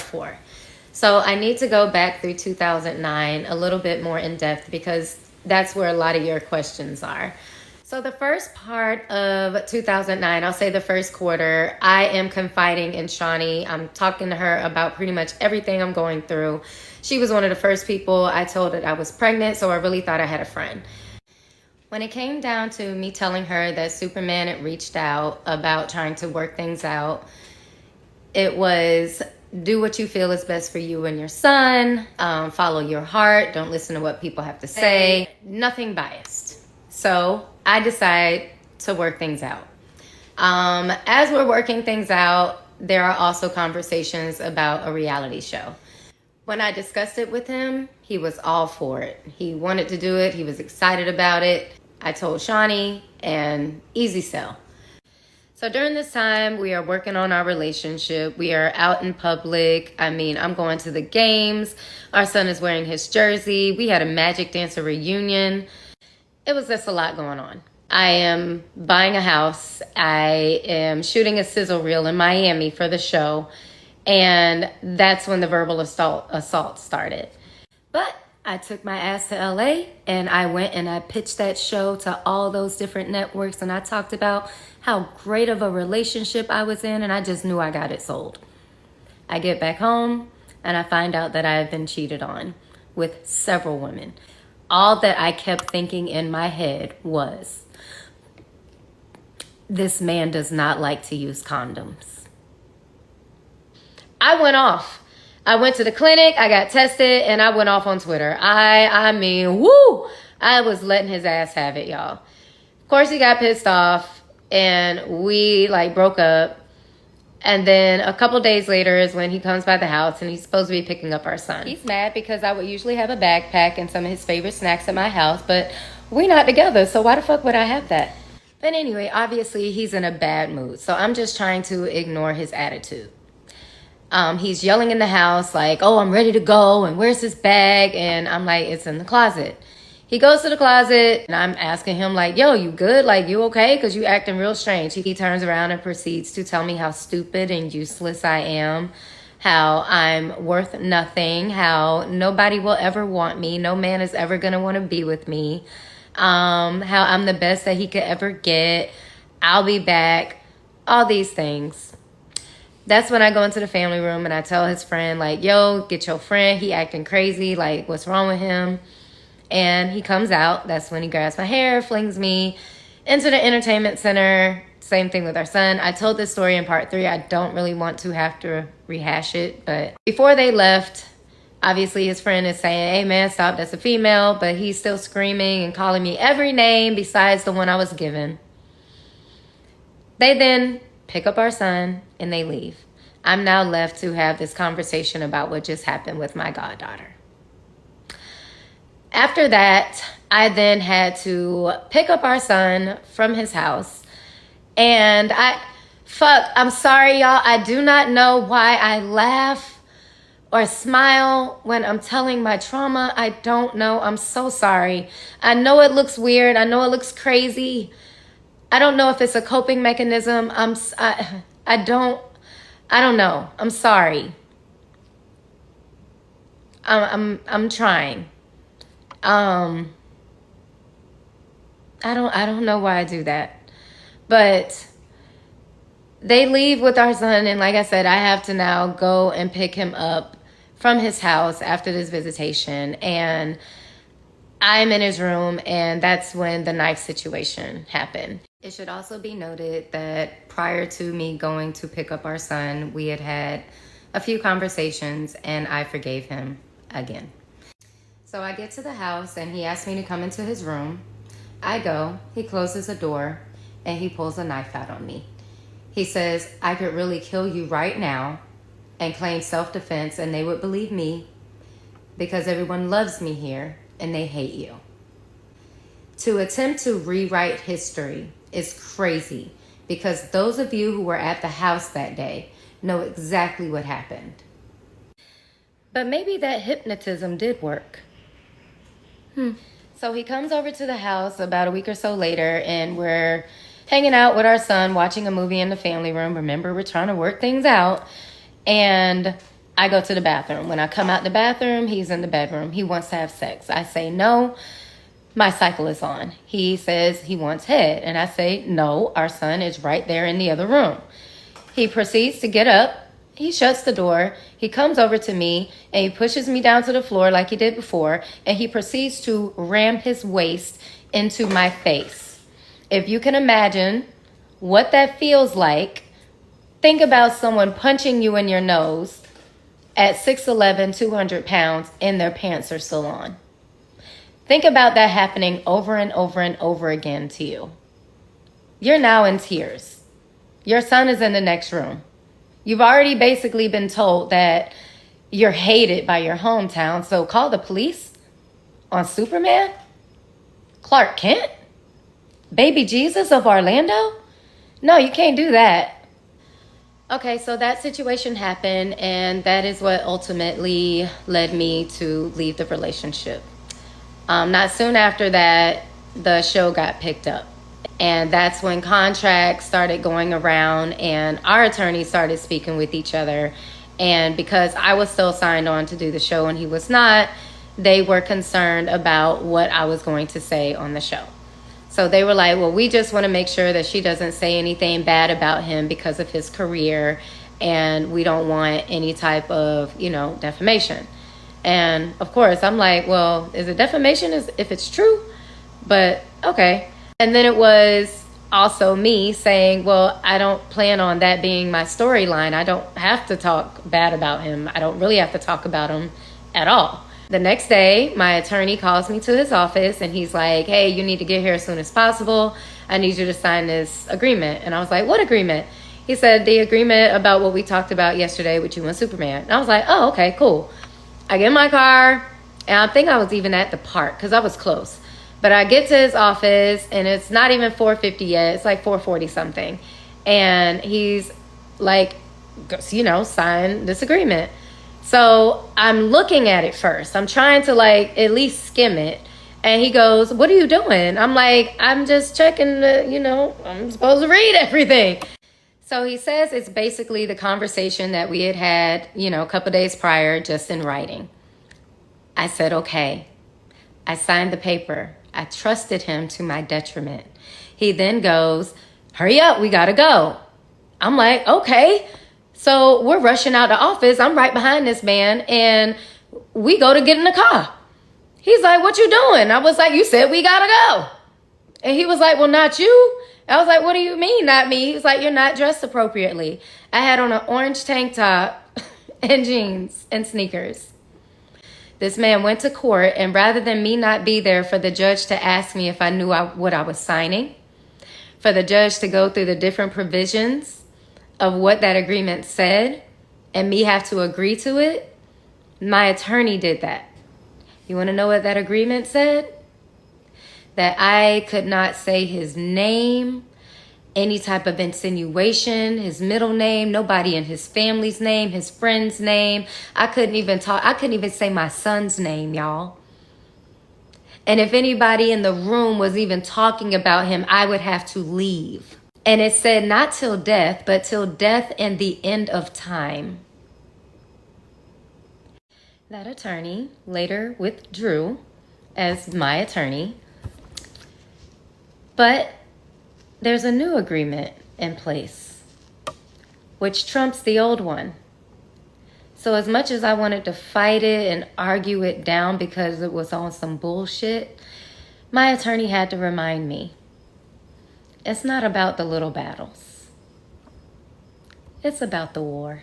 4. So I need to go back through 2009 a little bit more in depth because that's where a lot of your questions are. So the first part of 2009, I'll say the first quarter, I am confiding in Shawnee. I'm talking to her about pretty much everything I'm going through. She was one of the first people I told that I was pregnant, so I really thought I had a friend. When it came down to me telling her that Superman had reached out about trying to work things out, it was do what you feel is best for you and your son, follow your heart, don't listen to what people have to say, nothing biased. So I decide to work things out. As we're working things out, there are also conversations about a reality show. When I discussed it with him, he was all for it. He wanted to do it. He was excited about it. I told Shawnee, and easy sell. So during this time, we are working on our relationship. We are out in public. I mean, I'm going to the games. Our son is wearing his jersey. We had a Magic Dancer reunion. It was just a lot going on. I am buying a house. I am shooting a sizzle reel in Miami for the show. And that's when the verbal assault started. But I took my ass to LA and I went and I pitched that show to all those different networks. And I talked about how great of a relationship I was in. And I just knew I got it sold. I get back home and I find out that I have been cheated on with several women. All that I kept thinking in my head was, this man does not like to use condoms. I went off. I went to the clinic, I got tested, and I went off on Twitter. I mean, woo! I was letting his ass have it, y'all. Of course, he got pissed off, and we, broke up. And then a couple days later is when he comes by the house, and he's supposed to be picking up our son. He's mad because I would usually have a backpack and some of his favorite snacks at my house, but we're not together, so why the fuck would I have that? But anyway, obviously, he's in a bad mood, so I'm just trying to ignore his attitude. He's yelling in the house like, oh, I'm ready to go. And where's his bag? And I'm like, it's in the closet. He goes to the closet and I'm asking him like, yo, you good? Like, you okay? Because you acting real strange. He turns around and proceeds to tell me how stupid and useless I am, how I'm worth nothing, how nobody will ever want me. No man is ever going to want to be with me. How I'm the best that he could ever get. I'll be back. All these things. That's when I go into the family room and I tell his friend, like, yo, get your friend. He acting crazy. Like, what's wrong with him? And he comes out. That's when he grabs my hair, flings me into the entertainment center. Same thing with our son. I told this story in part 3. I don't really want to have to rehash it. But before they left, obviously his friend is saying, hey, man, stop. That's a female. But he's still screaming and calling me every name besides the one I was given. They then pick up our son, and they leave. I'm now left to have this conversation about what just happened with my goddaughter. After that, I then had to pick up our son from his house. And I'm sorry, y'all. I do not know why I laugh or smile when I'm telling my trauma. I don't know. I'm so sorry. I know it looks weird. I know it looks crazy. I don't know if it's a coping mechanism. I don't know. I'm sorry. I'm trying. I don't know why I do that. But they leave with our son, and like I said, I have to now go and pick him up from his house after this visitation, and I'm in his room, and that's when the knife situation happened. It should also be noted that prior to me going to pick up our son, we had a few conversations, and I forgave him again. So I get to the house, and he asked me to come into his room. I go, he closes the door, and he pulls a knife out on me. He says, I could really kill you right now and claim self-defense, and they would believe me because everyone loves me here, and they hate you. To attempt to rewrite history is crazy because those of you who were at the house that day know exactly what happened. But maybe that hypnotism did work. So he comes over to the house about a week or so later, and we're hanging out with our son, watching a movie in the family room. Remember, we're trying to work things out. And I go to the bathroom. When I come out the bathroom, he's in the bedroom. He wants to have sex. I say no. My cycle is on. He says he wants head. And I say, no, our son is right there in the other room. He proceeds to get up. He shuts the door. He comes over to me and he pushes me down to the floor like he did before. And he proceeds to ram his waist into my face. If you can imagine what that feels like, think about someone punching you in your nose at 6'11", 200 pounds, and their pants are still on. Think about that happening over and over and over again to you. You're now in tears. Your son is in the next room. You've already basically been told that you're hated by your hometown, so call the police on Superman? Clark Kent? Baby Jesus of Orlando? No, you can't do that. Okay, so that situation happened, and that is what ultimately led me to leave the relationship. Not soon after that, the show got picked up. And that's when contracts started going around and our attorneys started speaking with each other. And because I was still signed on to do the show and he was not, they were concerned about what I was going to say on the show. So they were like, well, we just want to make sure that she doesn't say anything bad about him because of his career. And we don't want any type of, defamation. And of course, I'm like, well, is it defamation if it's true? But okay. And then it was also me saying, well, I don't plan on that being my storyline. I don't have to talk bad about him. I don't really have to talk about him at all. The next day, my attorney calls me to his office and he's like, hey, you need to get here as soon as possible. I need you to sign this agreement. And I was like, what agreement? He said, the agreement about what we talked about yesterday with you and Superman. And I was like, oh, okay, cool. I get in my car, and I think I was even at the park because I was close. But I get to his office, and it's not even 4:50 yet. It's like 4:40 something. And he's like, sign this agreement. So I'm looking at it first. I'm trying to at least skim it. And he goes, what are you doing? I'm like, I'm just checking I'm supposed to read everything. So he says it's basically the conversation that we had, a couple days prior, just in writing. I said, okay. I signed the paper. I trusted him to my detriment. He then goes, hurry up, we gotta go. I'm like, okay. So we're rushing out the office. I'm right behind this man, and we go to get in the car. He's like, what you doing? I was like, you said we gotta go. And he was like, well, not you. I was like, what do you mean, not me? He's like, you're not dressed appropriately. I had on an orange tank top and jeans and sneakers. This man went to court, and rather than me not be there for the judge to ask me if I knew what I was signing, for the judge to go through the different provisions of what that agreement said, and me have to agree to it, my attorney did that. You want to know what that agreement said? That I could not say his name, any type of insinuation, his middle name, nobody in his family's name, his friend's name. I couldn't even say my son's name, y'all. And if anybody in the room was even talking about him, I would have to leave. And it said not till death, but till death and the end of time. That attorney later withdrew as my attorney. But there's a new agreement in place, which trumps the old one. So as much as I wanted to fight it and argue it down because it was on some bullshit, my attorney had to remind me, it's not about the little battles. It's about the war.